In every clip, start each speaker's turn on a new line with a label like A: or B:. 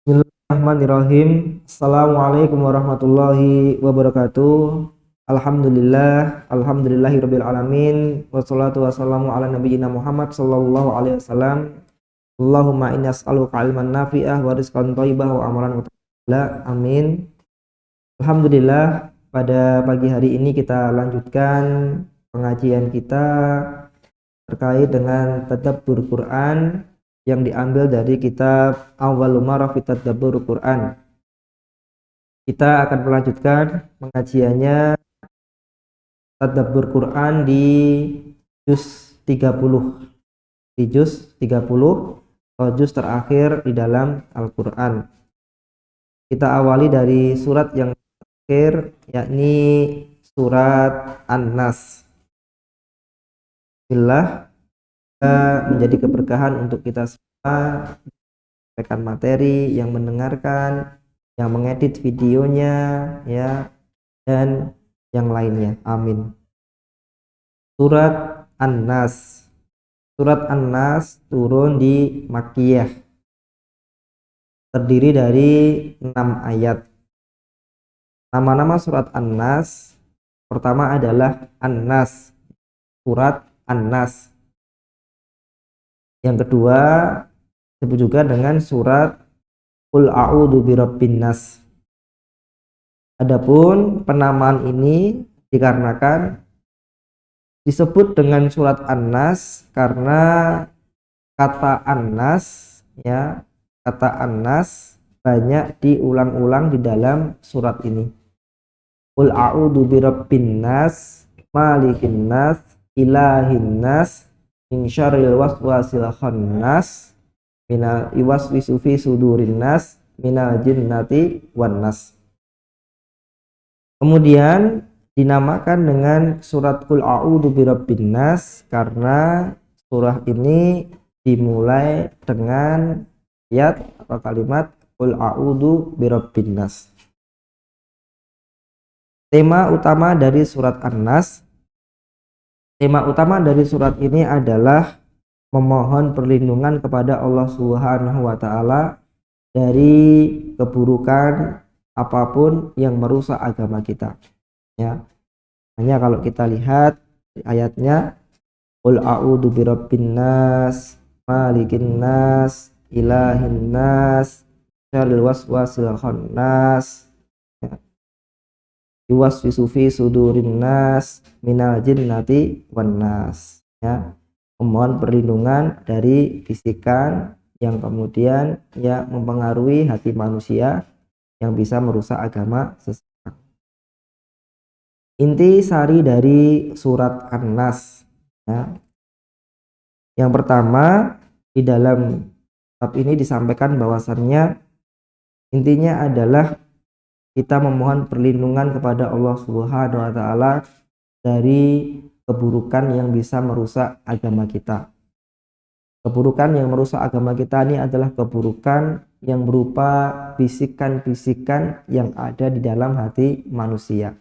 A: Bismillahirrahmanirrahim. Assalamualaikum warahmatullahi wabarakatuh. Alhamdulillahirabbil alamin. Wassalatu wassalamu ala nabiyyina Muhammad sallallahu alaihi wasallam. Allahumma inni as'aluka ilman nafi'ah wa rizqan thayyibah wa amalan mutaqabbala. Amin. Alhamdulillah, pada pagi hari ini kita lanjutkan pengajian kita terkait dengan tadabbur Quran yang diambil dari kitab Awwalul Marah fi Tadabbur Quran. Kita akan melanjutkan pengajiannya Tadabbur Quran di juz 30. Di juz 30 atau juz terakhir di dalam Al-Qur'an. Kita awali dari surat yang terakhir, yakni surat An-Nas. Bismillah, menjadi keberkahan untuk kita semua, menyampaikan materi, yang mendengarkan, yang mengedit videonya, ya, dan yang lainnya. Amin. Surat An-Nas. Surat An-Nas turun di Makkiyah, terdiri dari 6 ayat. Nama-nama surat An-Nas, pertama adalah An-Nas, surat An-Nas. Yang kedua disebut juga dengan surat Qul a'udzu birabbin nas. Adapun penamaan ini dikarenakan disebut dengan surat An-Nas karena kata An-Nas, ya, kata An-Nas banyak diulang-ulang di dalam surat ini. Qul a'udzu birabbin nas, malikin nas, ilahin nas, min syarril waswasil khannas, minal iwaswisu fi sudurin nas, minal jinnati wan nas. Kemudian dinamakan dengan surat Qul a'udzu birabbin nas karena surah ini dimulai dengan ayat atau kalimat Qul a'udzu birabbin nas. Tema utama dari surat An-Nas, tema utama dari surat ini adalah memohon perlindungan kepada Allah Subhanahu wa taala dari keburukan apapun yang merusak agama kita. Ya. Hanya kalau kita lihat ayatnya, Qul a'udzu birabbin nas, malikin nas, ilahin nas, syarril waswasil khannas, yuwaswisu fi sudurin nas, minal jinnati wan nas. Ya. Memohon perlindungan dari bisikan yang kemudian ya mempengaruhi hati manusia yang bisa merusak agama seseorang. Inti sari dari surat An-Nas, ya. Yang pertama, di dalam bab ini disampaikan bahwasannya intinya adalah kita memohon perlindungan kepada Allah Subhanahu wa taala dari keburukan yang bisa merusak agama kita. Keburukan yang merusak agama kita ini adalah keburukan yang berupa bisikan-bisikan yang ada di dalam hati manusia,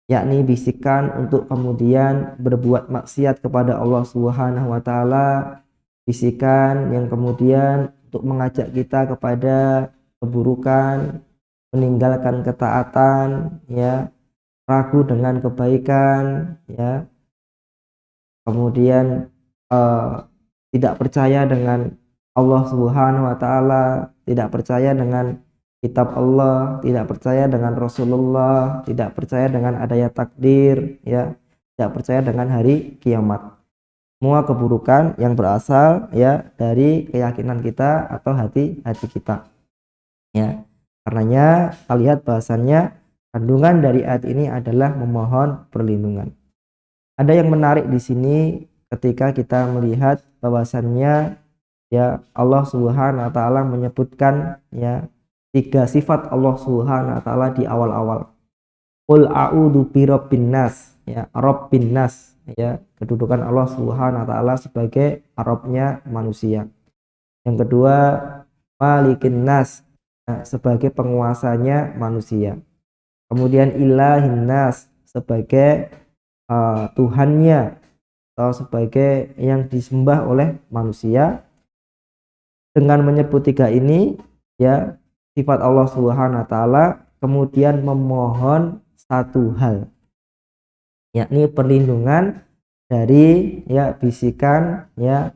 A: yakni bisikan untuk kemudian berbuat maksiat kepada Allah Subhanahu wa taala, bisikan yang kemudian untuk mengajak kita kepada keburukan, meninggalkan ketaatan, ya, ragu dengan kebaikan, ya, kemudian tidak percaya dengan Allah Subhanahu wa taala, tidak percaya dengan kitab Allah, tidak percaya dengan Rasulullah, tidak percaya dengan adanya takdir, ya, tidak percaya dengan hari kiamat. Semua keburukan yang berasal, ya, dari keyakinan kita atau hati kita, ya. Karenanya kita lihat bahasannya kandungan dari ayat ini adalah memohon perlindungan. Ada yang menarik di sini ketika kita melihat bahwasannya, ya, Allah Subhanahu wa taala menyebutkan, ya, 3 sifat Allah Subhanahu wa taala di awal-awal. Qul a'udzu birabbin nas, ya, rabbin nas, ya, kedudukan Allah Subhanahu wa taala sebagai Rabbnya manusia. Yang kedua, malikin nas, sebagai penguasanya manusia. Kemudian ilahin nas sebagai Tuhannya atau sebagai yang disembah oleh manusia. Dengan menyebut 3 ini, ya sifat Allah Subhanahu wa taala, kemudian memohon satu hal, yakni perlindungan dari ya bisikan ya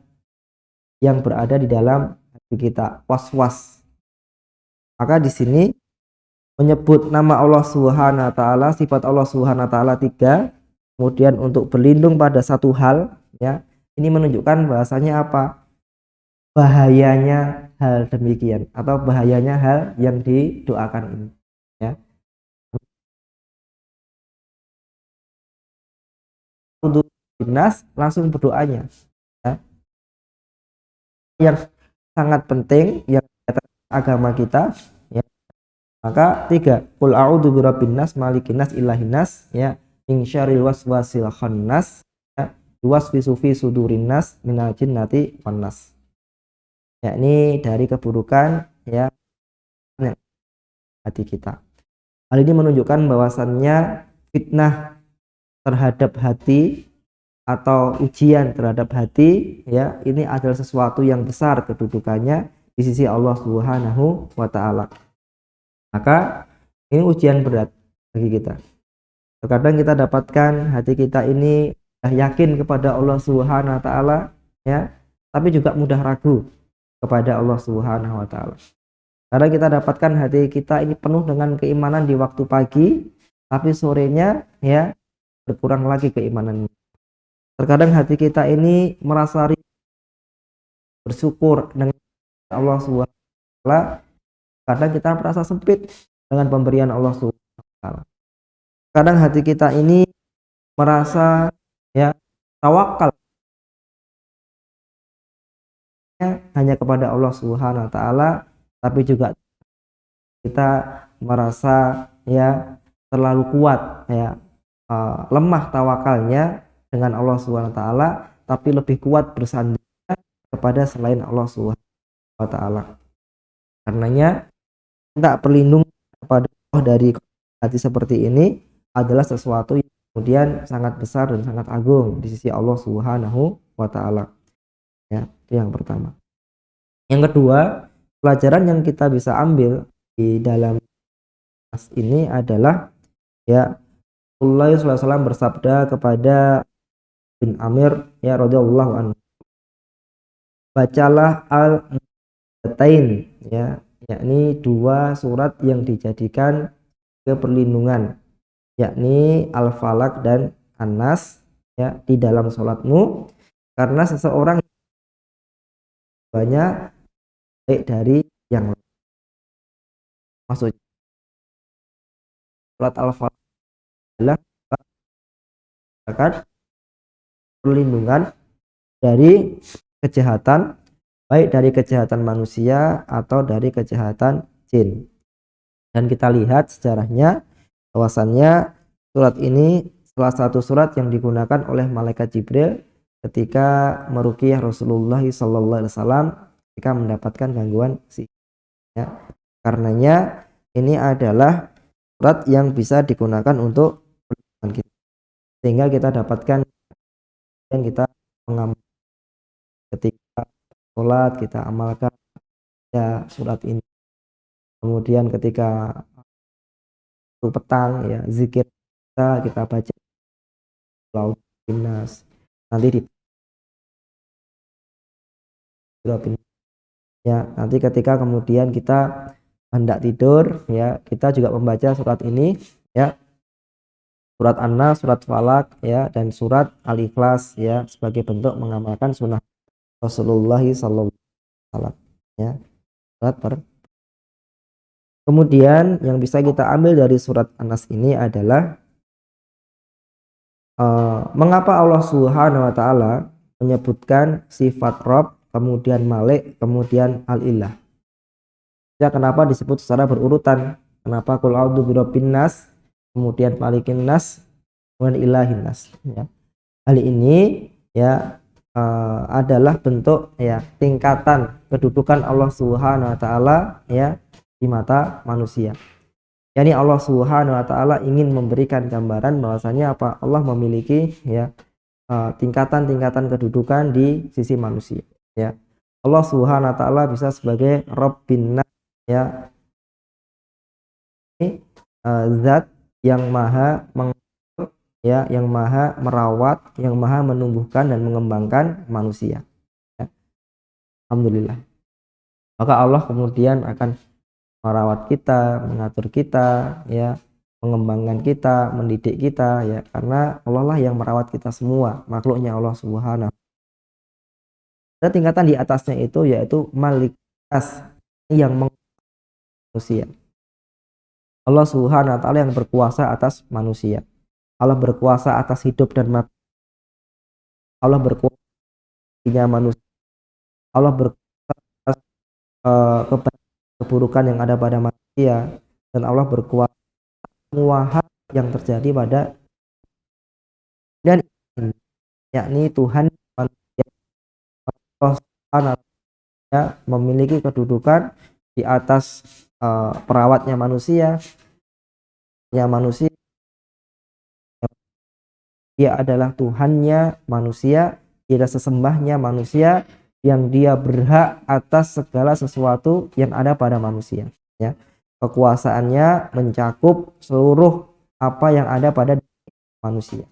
A: yang berada di dalam hati kita, was-was. Maka di sini menyebut nama Allah Subhanahu wa taala, sifat Allah Subhanahu wa taala 3, kemudian untuk berlindung pada satu hal ya. Ini menunjukkan bahasanya apa? Bahayanya hal demikian atau bahayanya hal yang didoakan ini ya. Untuk dinas langsung berdoanya ya. Yang sangat penting yang agama kita ya. Maka 3, qul a'udzu birabbin nas malikin nas ilahin nas ya, min syarril waswasil khannas ya, yuwaswisu fi sudurin nas minal jinnati wan nas. Yakni dari keburukan ya hati kita. Hal ini menunjukkan bahwasannya fitnah terhadap hati atau ujian terhadap hati ya, ini adalah sesuatu yang besar kedudukannya di sisi Allah Subhanahu wa taala. Maka ini ujian berat bagi kita. Terkadang kita dapatkan hati kita ini yakin kepada Allah Subhanahu wa taala ya, tapi juga mudah ragu kepada Allah Subhanahu wa taala. Karena kita dapatkan hati kita ini penuh dengan keimanan di waktu pagi, tapi sorenya ya berkurang lagi keimanannya. Terkadang hati kita ini merasa bersyukur dengan Allah Subhanahu wa taala, kadang kita merasa sempit dengan pemberian Allah Subhanahu wa taala. Kadang hati kita ini merasa ya tawakal hanya kepada Allah Subhanahu wa taala, tapi juga kita merasa ya terlalu kuat ya, lemah tawakalnya dengan Allah Subhanahu wa taala, tapi lebih kuat bersandar kepada selain Allah Subhanahu wa taala. Karenanya minta perlindungan kepada Allah dari hati seperti ini adalah sesuatu yang kemudian sangat besar dan sangat agung di sisi Allah Subhanahu wa taala. Ya, itu yang pertama. Yang kedua, pelajaran yang kita bisa ambil di dalam ini adalah ya Rasulullah SAW bersabda kepada bin Amir ya radhiyallahu anhu, bacalah al-mu'awwidzatain ya, yakni 2 surat yang dijadikan perlindungan, yakni Al-Falaq dan An-Nas ya di dalam sholatmu, karena seseorang banyak baik dari yang lain. Maksudnya surat Al-Falaq adalah perlindungan dari kejahatan, baik dari kejahatan manusia atau dari kejahatan jin. Dan kita lihat sejarahnya bahwasannya surat ini salah satu surat yang digunakan oleh malaikat Jibril ketika meruqyah Rasulullah SAW ketika mendapatkan gangguan sihir ya. Karenanya ini adalah surat yang bisa digunakan untuk perlindungan kita, sehingga kita dapatkan yang kita mengamalkan ketika sholat, kita amalkan ya surat ini. Kemudian ketika petang ya zikir kita baca Laudinas, nanti di ya, nanti ketika kemudian kita hendak tidur ya, kita juga membaca surat ini ya, surat An-Nas, surat Falaq ya, dan surat Al-Ikhlas ya, sebagai bentuk mengamalkan sunnah Rasulullah SAW ya. Kemudian yang bisa kita ambil dari surat An-Nas ini adalah mengapa Allah Subhanahu wa taala menyebutkan sifat Rabb, kemudian Malik, kemudian Al-Ilah. Ya, kenapa disebut secara berurutan? Kenapa qul a'udzu birabbin nas, kemudian Malikin nas, kemudian Ilahin nas ya. Hal ini ya adalah bentuk ya tingkatan kedudukan Allah Subhanahu wa taala ya di mata manusia. Yani Allah Subhanahu wa taala ingin memberikan gambaran bahwasanya apa? Allah memiliki ya tingkatan-tingkatan kedudukan di sisi manusia ya. Allah Subhanahu wa taala bisa sebagai Rabbin nas ya, ini zat yang maha ya, yang maha merawat, yang maha menumbuhkan dan mengembangkan manusia, ya. Alhamdulillah. Maka Allah kemudian akan merawat kita, mengatur kita, ya, mengembangkan kita, mendidik kita, ya, karena Allah lah yang merawat kita semua, makhluknya Allah Subhanahu. Dan tingkatan di atasnya itu yaitu Malikas, yang manusia. Allah Subhanahu wa taala yang berkuasa atas manusia. Allah berkuasa atas hidup dan mati. Allah berkuasa manusia. Allah berkuasa atas keburukan yang ada pada manusia, dan Allah berkuasa semua hal yang terjadi pada, dan yakni Tuhan manusia. Allah Subhanahu wa taala memiliki kedudukan di atas perawatnya manusia, manusia. Dia adalah Tuhannya manusia, dia adalah sesembahnya manusia, yang dia berhak atas segala sesuatu yang ada pada manusia, ya. Kekuasaannya mencakup seluruh apa yang ada pada manusia,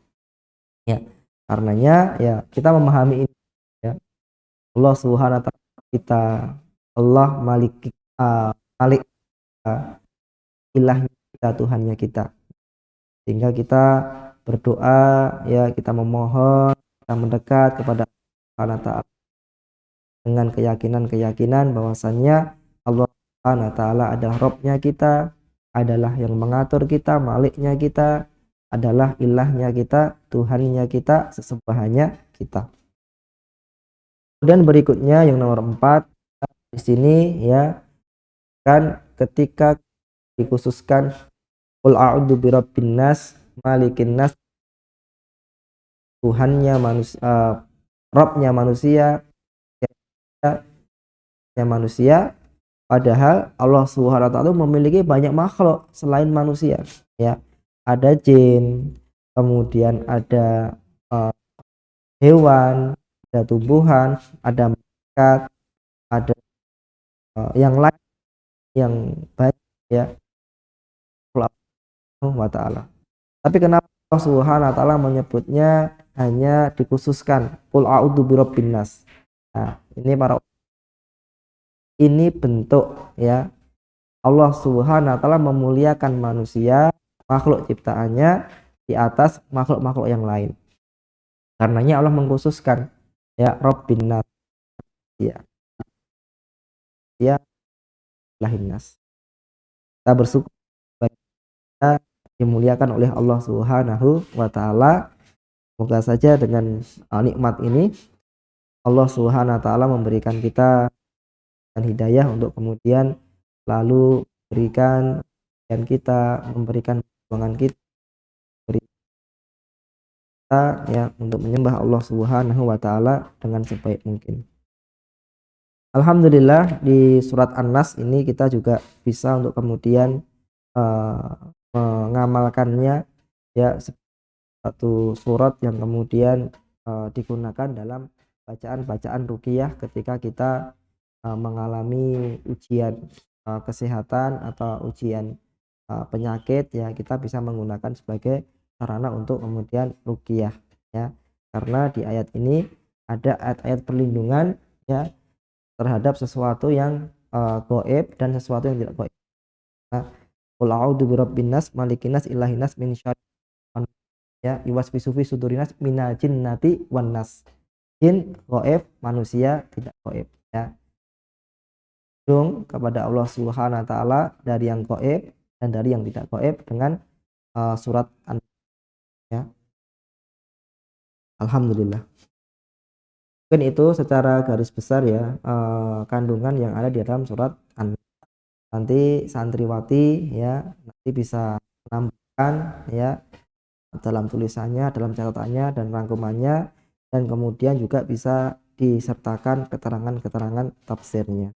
A: ya. Karenanya ya kita memahami ini, ya. Allah Subhanahu wa taala kita, Allah Malik ilahnya kita, Tuhannya kita, sehingga kita berdoa, ya, kita memohon, kita mendekat kepada Allah Ta'ala dengan keyakinan bahwasannya Allah Subhanahu wa taala adalah Robnya kita, adalah yang mengatur kita, maliknya kita, adalah ilahnya kita, Tuhannya kita, sesembahannya kita. Dan berikutnya yang nomor 4 di sini, ya, kan ketika dikhususkan qul a'udzu birabbin nas, malikin nas, Tuhannya manusia, Robnya manusia, ya, manusia. Padahal Allah Subhanahu wa taala memiliki banyak makhluk selain manusia, ya. Ada jin, kemudian ada hewan, ada tumbuhan, ada malaikat, ada yang lain yang baik, ya, Allah Subhanahu wa taala. Tapi kenapa Allah Subhanahu wa taala menyebutnya hanya dikhususkan qul a'udzu birabbin nas? Nah, ini bentuk, ya, Allah Subhanahu wa taala memuliakan manusia, makhluk ciptaannya, di atas makhluk-makhluk yang lain. Karenanya Allah mengkhususkan, ya, Rabbin nas, ya, ya, lahin nas. Kita bersyukur kita dimuliakan oleh Allah Subhanahu wa taala. Semoga saja dengan nikmat ini Allah Subhanahu wa taala memberikan kita hidayah untuk kemudian lalu berikan, dan kita memberikan perjuangan kita, ya, untuk menyembah Allah Subhanahu wa taala dengan sebaik mungkin. Alhamdulillah di surat An-Nas ini kita juga bisa untuk kemudian mengamalkannya, ya, satu surat yang kemudian digunakan dalam bacaan-bacaan ruqyah ketika kita mengalami ujian kesehatan atau ujian penyakit, ya, kita bisa menggunakan sebagai sarana untuk kemudian ruqyah, ya, karena di ayat ini ada ayat-ayat perlindungan, ya, terhadap sesuatu yang gaib dan sesuatu yang tidak gaib. Nah, qul a'udzu birabbin nas, malikin nas, ilahin nas, min syarri, ya, yuwaswisu fi sudurinas minal jinnati wan nas. Jin gaib, manusia tidak gaib, ya. Kepada Allah Subhanahu wa taala dari yang gaib dan dari yang tidak gaib dengan surat An, ya. Alhamdulillah. Mungkin itu secara garis besar, ya, kandungan yang ada di dalam surat An. Nanti santriwati, ya, nanti bisa menambahkan, ya, dalam tulisannya, dalam catatannya dan rangkumannya, dan kemudian juga bisa disertakan keterangan-keterangan tafsirnya.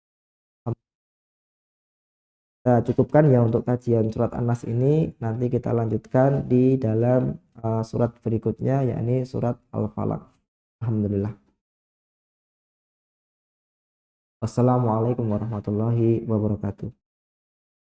A: Kita cukupkan, ya, untuk kajian surat An-Nas ini. Nanti kita lanjutkan di dalam surat berikutnya, yakni surat Al-Falaq. Alhamdulillah. Wassalamualaikum warahmatullahi wabarakatuh.